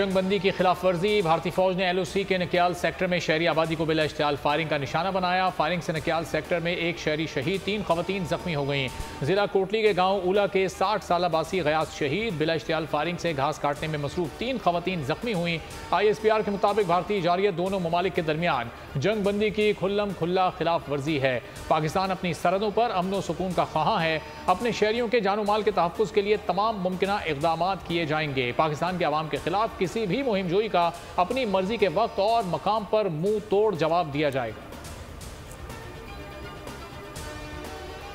जंगबंदी की खिलाफ वर्जी। भारतीय फौज ने LOC के नकियाल सेक्टर में शहरी आबादी को बिला इश्तियाल फायरिंग का निशाना बनाया। फायरिंग से नकियाल सेक्टर में एक शहरी शहीद, 3 खवातीन जख्मी हो गईं। जिला कोटली के गांव उला के 60 साल बासी गयास शहीद। बिला इश्तियाल फायरिंग से घास काटने में मसरूफ 3 खवातीन जख्मी हुई। ISPR के मुताबिक भारतीय जारियत दोनों ममालिक के दरमियान जंगबंदी की खुल्लम खुल्ला खिलाफ वर्जी है। पाकिस्तान अपनी सरहदों पर अमन व सुकून का ख्वाहां है। अपने शहरियों के जानो माल के तहफ़्फ़ुज़ के लिए तमाम मुमकिना इक़दामात किए जाएंगे। पाकिस्तान के अवाम के खिलाफ किसी भी मुहिमजोई का अपनी मर्जी के वक्त और मकाम पर मुंह तोड़ जवाब दिया जाएगा।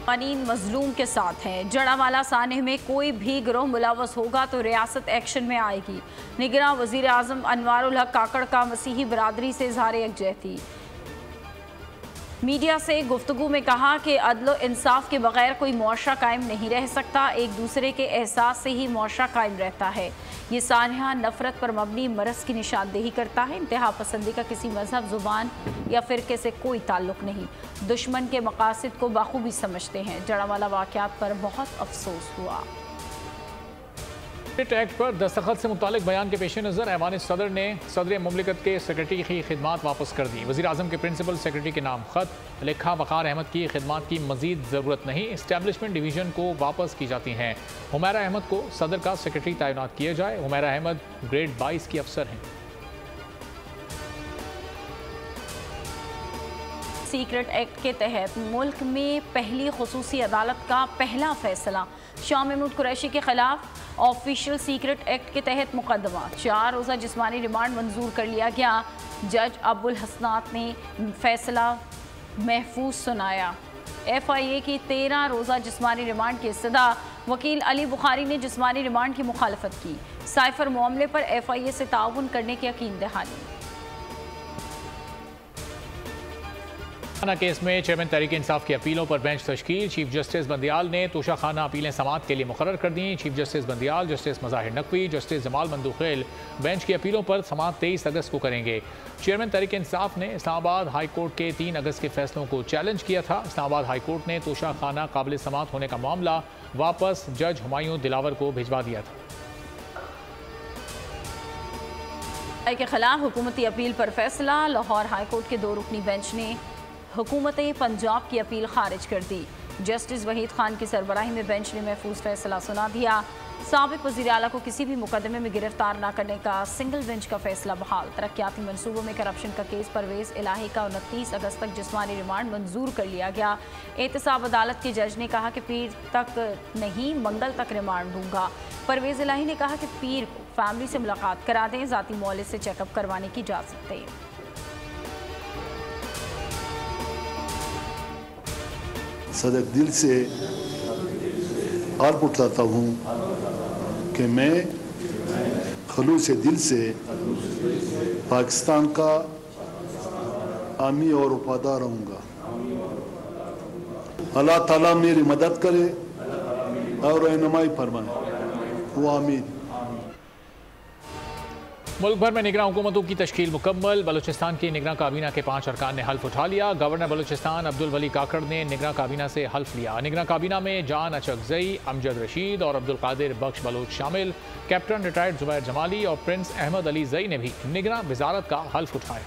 कानून मजलूम के साथ हैं। जड़ावाला सानह में कोई भी गिरोह मुलव्वस होगा तो रियासत एक्शन में आएगी। निगरां वज़ीर आज़म अनवारुल हक काकड़ का मसीही बरादरी से इज़हार यकजहती। मीडिया से गुफ्तगू में कहा कि अदल इंसाफ के बगैर कोई मुआशरा कायम नहीं रह सकता। एक दूसरे के एहसास से ही मुआशरा कायम रहता है। ये सानहा नफरत पर मबनी मरज़ की निशानदेही करता है। इंतहा पसंदी का किसी मजहब, जुबान या फ़िरके से कोई ताल्लुक़ नहीं। दुश्मन के मकासद को बाखूबी समझते हैं। जड़ावाला वाक़यात पर बहुत अफसोस हुआ। एक्ट पर दस्तखत से मुतालिक बयान के पेश नज़र ऐवान सदर ने सदर मुमलिकत के सेक्रेटरी की खिदमात वापस कर दी। वज़ीर आज़म के प्रिंसिपल सेक्रेटरी के नाम खत लिखा। वक़ार अहमद की खिदमात की मज़ीद ज़रूरत नहीं। इस्टेब्लिशमेंट डिवीज़न को वापस की जाती हैं। हुमैरा अहमद को सदर का सेक्रेटरी तैनात किया जाए। हुमैरा अहमद ग्रेड 22 की अफसर हैं। सीक्रेट एक्ट के तहत मुल्क में पहली खुसूसी अदालत का पहला फैसला। शाह महमूद कुरैशी के खिलाफ ऑफिशियल सीक्रेट एक्ट के तहत मुकदमा। 4 रोज़ा जिस्मानी रिमांड मंजूर कर लिया गया। जज अब्दुल हसनात ने फैसला महफूज सुनाया। FIA की 13 रोज़ा जिस्मानी रिमांड की इस्तदा। वकील अली बुखारी ने जिस्मानी रिमांड की मुखालफत की। साइफर मामले पर FIA से ताउन करने की यकीन दहानी। केस में चेयरमैन तहरीक इंसाफ की अपीलों पर बेंच तश्कील। चीफ जस्टिस बंदियाल ने तोशा खाना अपीलें समाअत के लिए मुकर्रर कर दी। Chief justice Bandial, justice Mazahir Naqvi, justice Jamal Mandokhel bench की अपीलों पर समाअत 23 अगस्त को करेंगे। चेयरमैन तहरीक इंसाफ ने इस्लामाबाद हाई कोर्ट के 3 अगस्त के फैसलों को चैलेंज किया था। इस्लामाबाद हाई कोर्ट ने तोशा खाना काबिल समाअत होने का मामला वापस जज हुमायूं दिलावर को भिजवा दिया था। के खिलाफ हुकूमती अपील पर फैसला। लाहौर हाई कोर्ट के 2 रुकनी बेंच ने हुकूमत पंजाब की अपील खारिज कर दी। जस्टिस वहीद खान की सरबराही में बेंच ने महफूज फैसला सुना दिया। साबिक वज़ीर आला को किसी भी मुकदमे में गिरफ्तार न करने का सिंगल बेंच का फैसला बहाल। तरक्याती मनसूबों में करप्शन का केस परवेज़ इलाही का 29 अगस्त तक जिस्मानी रिमांड मंजूर कर लिया गया। एहतसाब अदालत के जज ने कहा कि पीर तक नहीं मंगल तक रिमांड दूंगा। परवेज़ इलाही ने कहा कि पीर को फैमिली से मुलाकात करा दें, ज़ाती मौलिद से चेकअप करवाने की इजाज़त दें। सदक दिल से आर्प उठाता हूँ कि मैं खलूस दिल से पाकिस्तान का आमी और वफादार रहूँगा। अल्लाह ताला मेरी मदद करे और रहनुमाई फरमाए। वो आमीन। मुल्क भर में निगरां हुकूमतों की तश्कील मुकम्मल। बलूचिस्तान की निगरां काबीना के 5 अरकान ने हल्फ उठा लिया। गवर्नर बलूचिस्तान अब्दुल वली काकड़ ने निगरां काबीना से हल्फ लिया। निगरां काबीना में जान अचकजई, अमजद रशीद और अब्दुल कादिर बख्श बलोच शामिल। कैप्टन रिटायर्ड जुबैर जमाली और प्रिंस अहमद अली जई ने भी निगरां वजारत का हल्फ उठाया।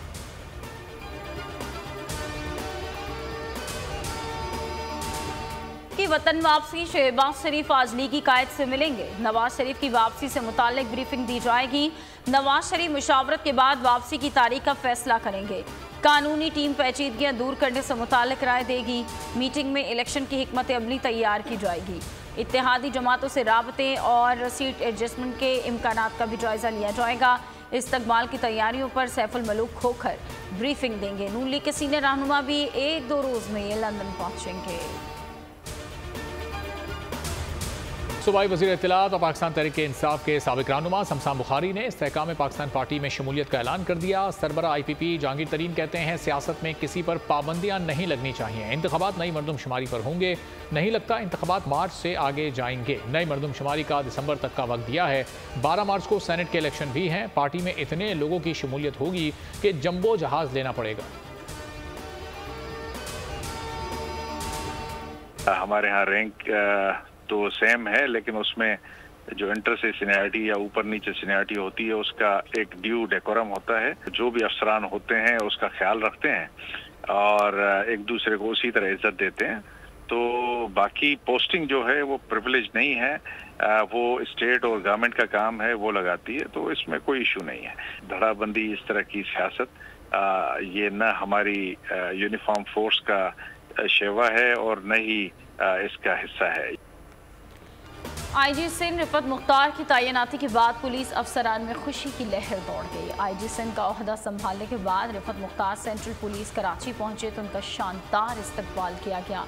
की वतन वापसी। शहबाज शरीफ आज लीगी कायद से मिलेंगे। नवाज शरीफ की वापसी से मुताल्लिक ब्रीफिंग दी जाएगी। नवाज शरीफ मुशावरत के बाद वापसी की तारीख का फैसला करेंगे। कानूनी टीम पेचीदगियां दूर करने से मुताल्लिक राय देगी। मीटिंग में इलेक्शन की हिकमत अमली तैयार की जाएगी। इत्तेहादी जमातों से राबते और सीट एडजस्टमेंट के इम्कानात का भी जायजा लिया जाएगा। इस्तकबाल की तैयारियों पर सैफुल मलूक खोखर ब्रीफिंग देंगे। नून लीग के सीनियर रहनुमा भी 1-2 रोज में लंदन पहुंचेंगे। सूबाई वज़ीर इत्तलात और पाकिस्तान तहरीक इंसाफ के साबिक रहनुमा शमशान बुखारी ने इस्तेहकाम पाकिस्तान पार्टी में शमूलियत का ऐलान कर दिया। सरबरा IPP जहांगीर तरीन कहते हैं सियासत में किसी पर पाबंदियां नहीं लगनी चाहिए। इंतखाबात नई मरदमशुमारी पर होंगे। नहीं लगता इंतखाबात मार्च से आगे जाएंगे। नई मरदमशुमारी का दिसंबर तक का वक्त दिया है। 12 मार्च को सेनेट के इलेक्शन भी हैं। पार्टी में इतने लोगों की शमूलियत होगी कि जंबो जहाज लेना पड़ेगा। हमारे यहाँ रैंक तो सेम है, लेकिन उसमें जो इंटर से सीनियरिटी या ऊपर नीचे सीनियरिटी होती है उसका एक ड्यू डेकोरम होता है। जो भी अफसरान होते हैं उसका ख्याल रखते हैं और एक दूसरे को उसी तरह इज्जत देते हैं। तो बाकी पोस्टिंग जो है वो प्रिविलेज नहीं है, वो स्टेट और गवर्नमेंट का काम है, वो लगाती है, तो इसमें कोई इशू नहीं है। धड़ाबंदी इस तरह की सियासत ये न हमारी यूनिफॉर्म फोर्स का शेवा है और न ही इसका हिस्सा है। आईजी सिंध रिफत मुख्तार की तैनाती के बाद पुलिस अफसरान में खुशी की लहर दौड़ गई। आईजी सिंध का ओहदा संभालने के बाद रिफत मुख्तार सेंट्रल पुलिस कराची पहुंचे तो उनका शानदार इस्तकबाल किया गया।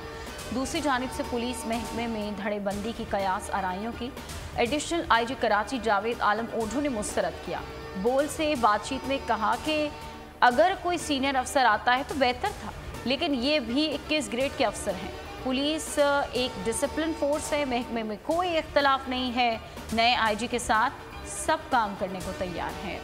दूसरी जानिब से पुलिस महकमे में धड़ेबंदी की कयास आराइयों की एडिशनल आईजी कराची जावेद आलम ओढ़ू ने मुस्तरद किया। बोल से बातचीत में कहा कि अगर कोई सीनियर अफसर आता है तो बेहतर था, लेकिन ये भी 21 ग्रेड के अफसर हैं। पुलिस एक डिसिप्लिन फोर्स है, महकमे में कोई इख्तलाफ नहीं है। नए आईजी के साथ सब काम करने को तैयार हैं।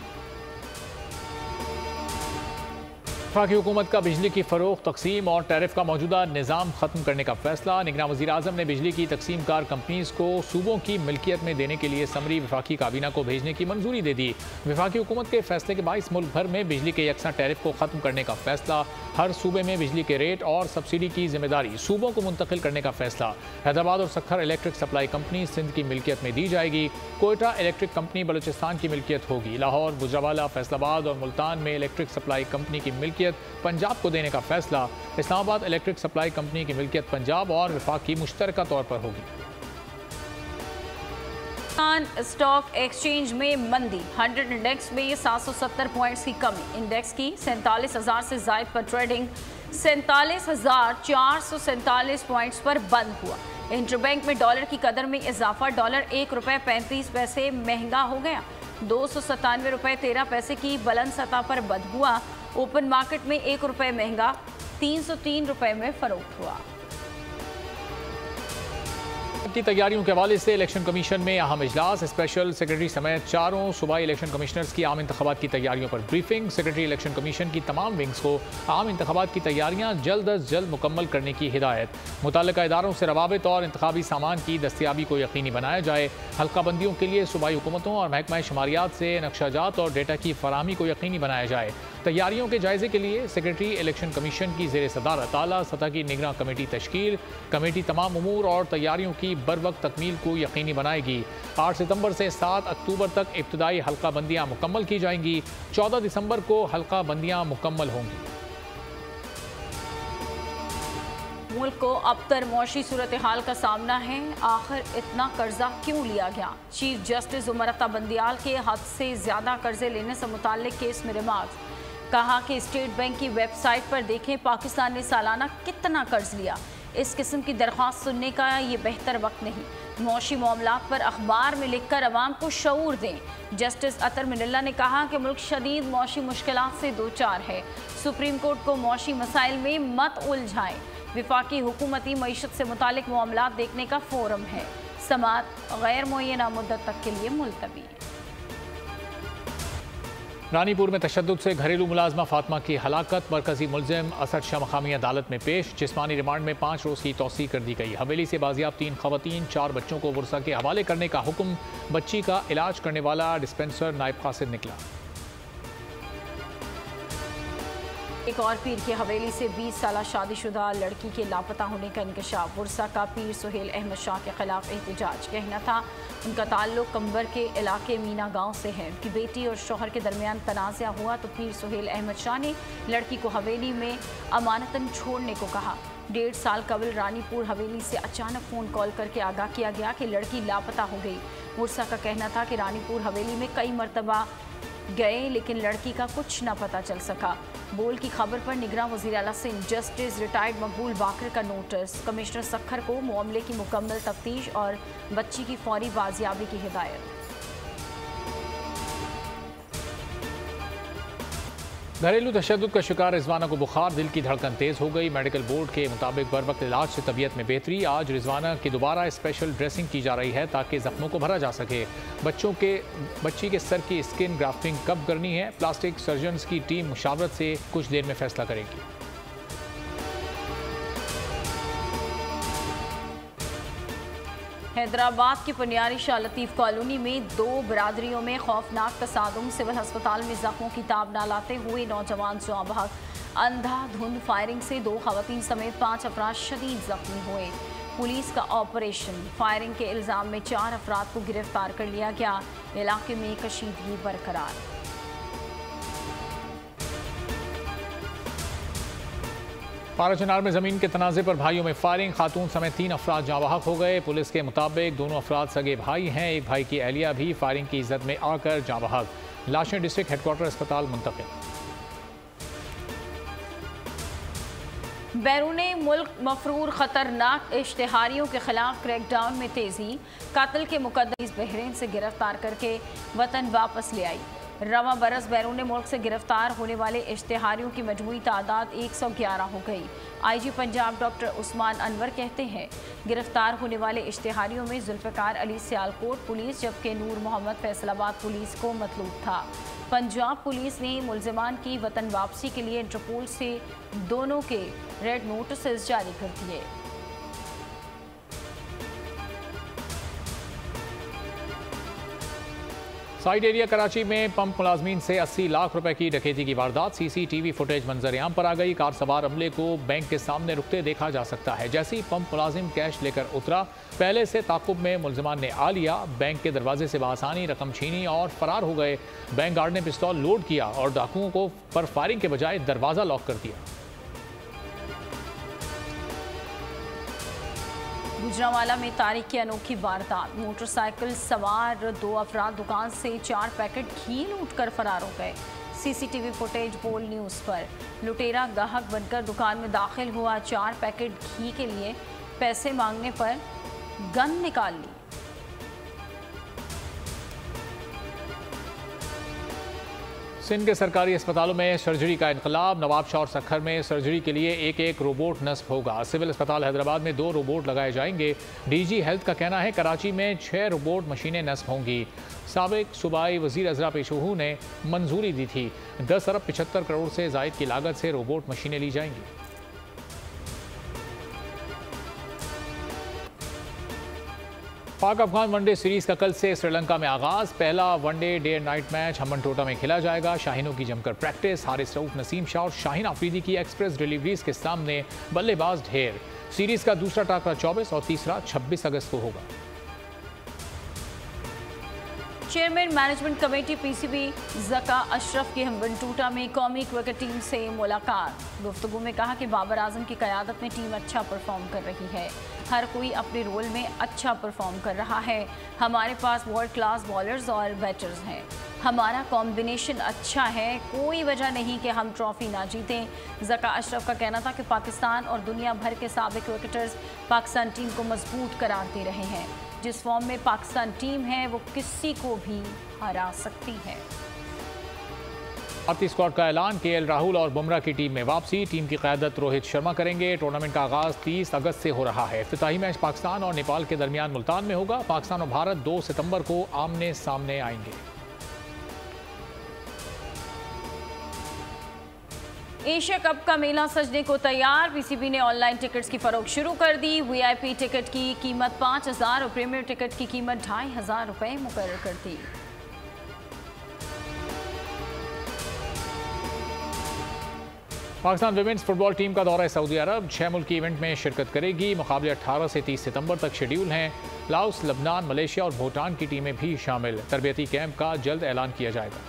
वफाकी हुकूमत का बिजली की फरोख्त, तकसीम और टैरिफ का मौजूदा निज़ाम ख़त्म करने का फैसला। निगरान वज़ीर आज़म ने बिजली की तकसीम कार कंपनीज़ को सूबों की मिल्कियत में देने के लिए समरी वफाकी काबीना को भेजने की मंजूरी दे दी। वफाकी हुकूमत के फैसले के बायस मुल्क भर में बिजली के यकसा टैरिफ को ख़त्म करने का फैसला। हर सूबे में बिजली के रेट और सब्सिडी की जिम्मेदारी सूबों को मुंतकिल करने का फैसला। हैदराबाद और Sukkur electric supply company Sindh की मिल्कियत में दी जाएगी। कोयटा इलेक्ट्रिक कंपनी बलूचिस्तान की मिल्कियत होगी। लाहौर, गुजरावाला, फैसलाबाद और मुल्तान में इलेक्ट्रिक सप्लाई कंपनी की मिल्कियत पंजाब को देने का फैसला। इस्लामाबाद इलेक्ट्रिक सप्लाई कंपनी की मिल्कियत पंजाब और वफाक की मुश्तरका तौर पर होगी। स्टॉक एक्सचेंज में मंदी, 100 इंडेक्स में 770 पॉइंट्स की कमी। इंडेक्स की 47,000 से जायद पर ट्रेडिंग 47,447 पॉइंट्स पर बंद हुआ। इंटरबैंक में डॉलर की कदर में इजाफा, डॉलर ₹1.35 महंगा हो गया। 297 रुपये 13 पैसे की बुलंद सतह पर बंद हुआ। ओपन मार्केट में ₹1 महंगा 303 रुपये में फरोख्त हुआ। की तैयारियों के हवाले से इलेक्शन कमीशन में अहम इजलास। स्पेशल सेक्रेटरी समेत 4 सूबाई इलेक्शन कमिश्नर्स की आम इंतखाबात की तैयारियों पर ब्रीफिंग। सेक्रेटरी इलेक्शन कमीशन की तमाम विंग्स को आम इंतखाबात की तैयारियां जल्द अज जल्द मुकम्मल करने की हिदायत। मुतल्लिका इदारों से रवाबित और इंतखाबी सामान की दस्तियाबी को यकीनी बनाया जाए। हल्का बंदियों के लिए सूबाई हुकूमतों और महकमा शुमारियात से नक्शाजात और डेटा की फराहमी को यकीनी बनाया जाए। तैयारियों के जायजे के लिए सेक्रेटरी इलेक्शन कमीशन की ज़ेर सदारत आला सतह की निगरान कमेटी तश्कील। कमेटी तमाम उमूर और तैयारियों की बर वक्त तकमील को यकीनी बनाएगी। 8 सितंबर से 7 अक्टूबर तक इब्तदाई हल्का बंदियाँ मुकम्मल की जाएंगी। 14 दिसंबर को हल्का बंदियाँ मुकम्मल होंगी। मुल्क को अब तर मौशी सूरत हाल का सामना है। आखिर इतना कर्जा क्यों लिया गया? चीफ जस्टिस उमर अता बंदियाल के हद से ज़्यादा कर्जे लेने से मुताल्लिक केस में रिमार्क्स। कहा कि स्टेट बैंक की वेबसाइट पर देखें पाकिस्तान ने सालाना कितना कर्ज लिया। इस किस्म की दरख्वास्त सुनने का ये बेहतर वक्त नहीं। मौशी मामलात पर अखबार में लिखकर अवाम को शऊर दें। जस्टिस अतर मिनल्ला ने कहा कि मुल्क शदीद मौशी मुश्किलात से दो चार है। सुप्रीम कोर्ट को मौशी मसाइल में मत उलझाएं। विफाकी हुकूमती मईशत से मुतालिक मामलात देखने का फोरम है। समात गैर मुअय्यना मुद्दत तक के लिए मुलतवी। रानीपुर में तशद्दुद से घरेलू मुलाजमा फातिमा की हलाकत। मरकजी मुलजिम असद शाह मकामी अदालत में पेश। जिस्मानी रिमांड में 5 रोज़ की तौसीह कर दी गई। हवेली से बाजियाब 3 खवातीन 4 बच्चों को वर्सा के हवाले करने का हुक्म। बच्ची का इलाज करने वाला डिस्पेंसर नायब कासिद निकला। एक और पीर की हवेली से 20 साल शादीशुदा लड़की के लापता होने का इंकशाफ। वर्सा का पीर सुहेल अहमद शाह के खिलाफ एहतजाज। कहना था उनका ताल्लुक कंबर के इलाके मीना गांव से है। उनकी बेटी और शौहर के दरमियान तनाज़ा हुआ तो पीर सुहेल अहमद शाह ने लड़की को हवेली में अमानतन छोड़ने को कहा। 1.5 साल कबल रानीपुर हवेली से अचानक फ़ोन कॉल करके आगाह किया गया कि लड़की लापता हो गई। वर्सा का कहना था कि रानीपुर हवेली में कई मरतबा गए लेकिन लड़की का कुछ न पता चल सका। बोल की खबर पर निगरान वज़ीर आला सिंध जस्टिस रिटायर्ड मकबूल बाकर का नोटिस। कमिश्नर सखर को मामले की मुकम्मल तफ्तीश और बच्ची की फौरी बाजियाबी की हिदायत। घरेलू तशद्दुद का शिकार रिजवाना को बुखार, दिल की धड़कन तेज़ हो गई। मेडिकल बोर्ड के मुताबिक बर वक्त इलाज से तबीयत में बेहतरी। आज रिजवाना की दोबारा स्पेशल ड्रेसिंग की जा रही है ताकि जख्मों को भरा जा सके। बच्ची के सर की स्किन ग्राफ्टिंग कब करनी है, प्लास्टिक सर्जन्स की टीम मुशावरत से कुछ देर में फैसला करेगी। हैदराबाद की पनियारी शाह लतीफ कॉलोनी में 2 बरादरियों में खौफनाक तसादुम। सिविल अस्पताल में जख्मों की ताब न लाते हुए नौजवान जाँ बहक। अंधाधुंध फायरिंग से 2 खवातीन समेत 5 अफराद शदीद जख्मी हुए। पुलिस का ऑपरेशन। फायरिंग के इल्जाम में 4 अफराद को गिरफ्तार कर लिया गया। इलाके में कशीदगी बरकरार। पाराचनार में जमीन के तनाजे पर भाइयों में फायरिंग। खातून समेत 3 अफराद जाँ बहक हो गए। पुलिस के मुताबिक दोनों अफराद सगे भाई हैं। एक भाई की अहलिया भी फायरिंग की इज्जत में आकर जाँ बहक। लाशें डिस्ट्रिक्ट हेडक्वार्टर अस्पताल मुंतकिल। बैरून मुल्क मफरूर खतरनाक इश्तिहारियों के खिलाफ क्रैकडाउन में तेजी। कातिल के मुकद्दर बहरीन से गिरफ्तार करके वतन वापस ले आई। रवा बरस बैरून मुल्क से गिरफ्तार होने वाले इश्तिहारियों की मजमूई तादाद 111 हो गई। IG पंजाब डॉक्टर उस्मान अनवर कहते हैं गिरफ्तार होने वाले इश्तिहारियों में जुल्फ़िकार अली सियालकोट पुलिस, जबकि नूर मोहम्मद फैसलाबाद पुलिस को मतलूब था। पंजाब पुलिस ने मुल्ज़िमान की वतन वापसी के लिए इंटरपोल से दोनों के रेड नोटिस जारी कर दिए। साइड एरिया कराची में पंप मुलाजमीन से 80 लाख रुपए की डकैती की वारदात। CCTV फुटेज मंजर-ए-आम पर आ गई। कार सवार अमले को बैंक के सामने रुकते देखा जा सकता है। जैसे ही पंप मुलाजिम कैश लेकर उतरा, पहले से ताकुब में मुल्जिमान ने आ लिया। बैंक के दरवाजे से बआसानी रकम छीनी और फरार हो गए। बैंक गार्ड ने पिस्तौल लोड किया और डाकुओं को पर फायरिंग के बजाय दरवाजा लॉक कर दिया। गुजरांवाला में तारीख की अनोखी वारदात। मोटरसाइकिल सवार 2 अफराद दुकान से 4 पैकेट घी लूट कर फरार हो गए। CCTV फुटेज बोल न्यूज़ पर। लुटेरा गाहक बनकर दुकान में दाखिल हुआ। 4 पैकेट घी के लिए पैसे मांगने पर गन निकाल ली। सिंध के सरकारी अस्पतालों में सर्जरी का इनकलाब। नवाब शाह और सखर में सर्जरी के लिए एक रोबोट नस्ब होगा। सिविल अस्पताल हैदराबाद में 2 रोबोट लगाए जाएंगे। DG हेल्थ का कहना है कराची में 6 रोबोट मशीनें नस्ब होंगी। साबिक सूबाई वजीर अजरा पेशोहू ने मंजूरी दी थी। 10 अरब 75 करोड़ से जायद की लागत से रोबोट मशीनें ली जाएंगी। पाक अफगान वनडे सीरीज का कल से श्रीलंका में आगाज। पहला one day day and night match Hambantota में खेला जाएगा। शाहीनों की जमकर प्रैक्टिस। हारिस रऊफ, नसीम शाह और शाहीन आफरीदी की एक्सप्रेस डिलीवरीज के सामने बल्लेबाज ढेर। सीरीज का दूसरा टाकरा 24 और तीसरा 26 अगस्त को होगा। Chairman management committee PCB Zaka Ashraf की हम्बनटोटा में कौमी क्रिकेट टीम से मुलाकात। गुफ्तगू में कहा कि बाबर आजम की क़यादत में टीम अच्छा परफॉर्म कर रही है। हर कोई अपने रोल में अच्छा परफॉर्म कर रहा है। हमारे पास वर्ल्ड क्लास बॉलर्स और बैटर्स हैं। हमारा कॉम्बिनेशन अच्छा है। कोई वजह नहीं कि हम ट्रॉफी ना जीतें। ज़का अशरफ का कहना था कि पाकिस्तान और दुनिया भर के साबिक क्रिकेटर्स पाकिस्तान टीम को मजबूत करार दे रहे हैं। जिस फॉर्म में पाकिस्तान टीम है वो किसी को भी हरा सकती है। भारतीय स्क्वाड का ऐलान। KL राहुल और बुमराह की टीम में वापसी। टीम की क़यादत रोहित शर्मा करेंगे। टूर्नामेंट का आगाज 30 अगस्त से हो रहा है। इफ्तिताही मैच पाकिस्तान और नेपाल के दरमियान मुल्तान में होगा। पाकिस्तान और भारत 2 सितंबर को आमने सामने आएंगे। एशिया कप का मेला सजने को तैयार। PCB ने ऑनलाइन टिकट्स की फरोख्त शुरू कर दी। VIP टिकट की कीमत 5,000 और प्रीमियर टिकट की कीमत 2,500 रुपये मुकर्रर कर दी। पाकिस्तान विमेंस फुटबॉल टीम का दौरा सऊदी अरब। 6 मुल्की इवेंट में शिरकत करेगी। मुकाबले 18 से 30 सितंबर तक शेड्यूल हैं। लाओस, लबनान, मलेशिया और भूटान की टीमें भी शामिल। तरबियती कैंप का जल्द ऐलान किया जाएगा।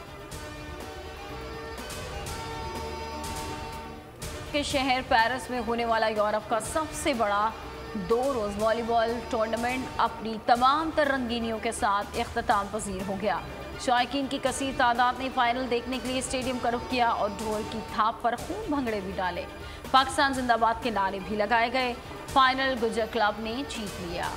के शहर पेरिस में होने वाला यूरोप का सबसे बड़ा 2 रोज़ वॉलीबॉल टूर्नामेंट अपनी तमाम तर रंगीनियों के साथ इख्तिताम पजीर हो गया। शायकीन की कसीर तादाद ने फाइनल देखने के लिए स्टेडियम का रुख किया और ढोल की थाप पर खूब भंगड़े भी डाले। पाकिस्तान जिंदाबाद के नारे भी लगाए गए। फाइनल गुजर क्लब ने जीत लिया।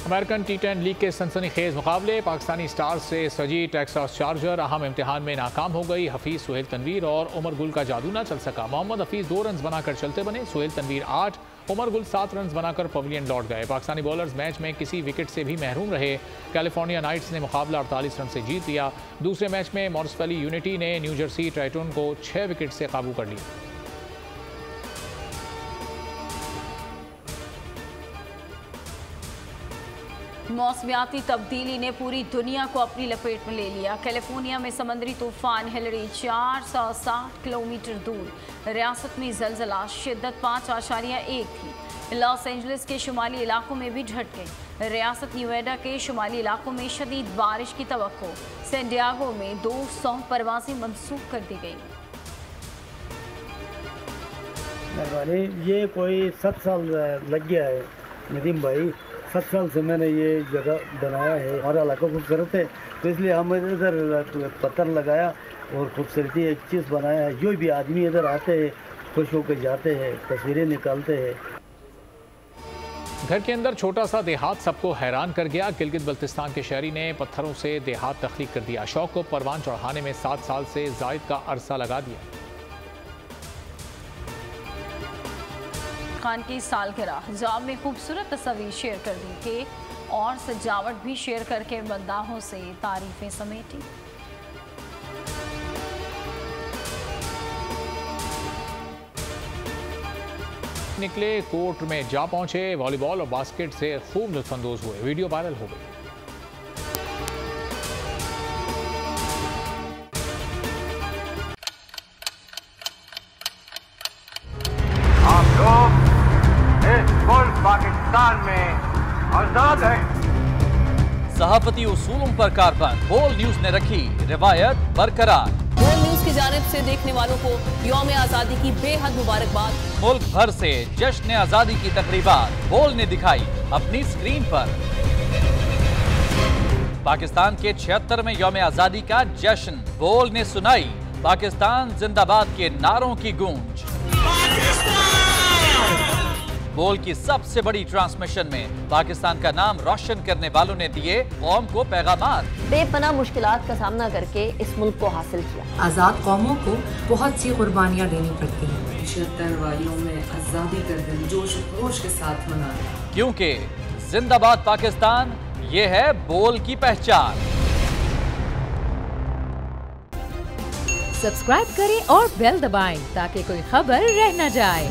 अमेरिकन T10 लीग के सनसनीखेज मुकाबले। पाकिस्तानी स्टार्स से सजी टेक्सास चार्जर अहम इम्तिहान में नाकाम हो गई। हफीज, सुहेल तनवीर और उमर गुल का जादू ना चल सका। मोहम्मद हफीज 2 रन बनाकर चलते बने। सुहेल तनवीर 8, उमर गुल 7 रन बनाकर पवेलियन लौट गए। पाकिस्तानी बॉलर्स मैच में किसी विकेट से भी महरूम रहे। कैलिफोर्निया नाइट्स ने मुकाबला 48 रन से जीत लिया। दूसरे मैच में मॉरिस वैली यूनिटी ने न्यू जर्सी ट्राइटन को 6 विकेट से काबू कर लिया। मौसमियाती तब्दीली ने पूरी दुनिया को अपनी लपेट में ले लिया। कैलिफोर्निया में समुद्री तूफान हिलरी 460 किलोमीटर दूर। रियासत में जलजला शिद्दत 5.1 थी। लॉस एंजलिस के शुमाली इलाकों में भी झटके। रियासत न्यूएडा के शुमाली इलाकों में शदीद बारिश की तवक्को। सैन डिएगो में 200 परवाजें मंसूख कर दी गई। ये कोई 7 साल लग गया है नदीम भाई। 7 साल से मैंने ये जगह बनाया है। हमारा इलाका खूबसूरत है तो इसलिए हम इधर पत्थर लगाया और खूबसूरती एक चीज़ बनाया है। जो भी आदमी इधर आते हैं खुश होकर जाते हैं, तस्वीरें निकालते हैं। घर के अंदर छोटा सा देहात सबको हैरान कर गया। गिलगित बल्तिस्तान के शहरी ने पत्थरों से देहात तख्लीक कर दिया। शौक को परवान चढ़ाने में 7 साल से जायद का अरसा लगा दिया। खान की सालगिरह हिजाब में खूबसूरत तस्वीर शेयर कर दी के और सजावट भी शेयर करके मद्दाहों से तारीफें समेटी। निकले कोर्ट में जा पहुंचे, वॉलीबॉल और बास्केट से खूब लुत्फानंदोज हुए। वीडियो वायरल हो गई। आप लोग इस मुल्क पाकिस्तान में आजाद हैं। सहाफती उसूलों पर कारबंद। बोल न्यूज ने रखी रिवायत बरकरार। बोल न्यूज की जानिब से देखने वालों को यौम आजादी की बेहद मुबारकबाद। मुल्क भर से जश्न आजादी की तकरीबात बोल ने दिखाई अपनी स्क्रीन पर। पाकिस्तान के 76 में यौम आजादी का जश्न। बोल ने सुनाई पाकिस्तान जिंदाबाद के नारों की गूंज। बोल की सबसे बड़ी ट्रांसमिशन में पाकिस्तान का नाम रोशन करने वालों ने दिए कौम को पैगामात। बेपनाह मुश्किलात का सामना करके इस मुल्क को हासिल किया। आज़ाद कौमों को बहुत सी कुर्बानियाँ देनी पड़ती हैं। 76 वालियों में आज़ादी का दिन जोश खरोश के साथ मना। क्योंकि जिंदाबाद पाकिस्तान ये है बोल की पहचान। सब्सक्राइब करें और बेल दबाएं ताकि कोई खबर रह न जाए।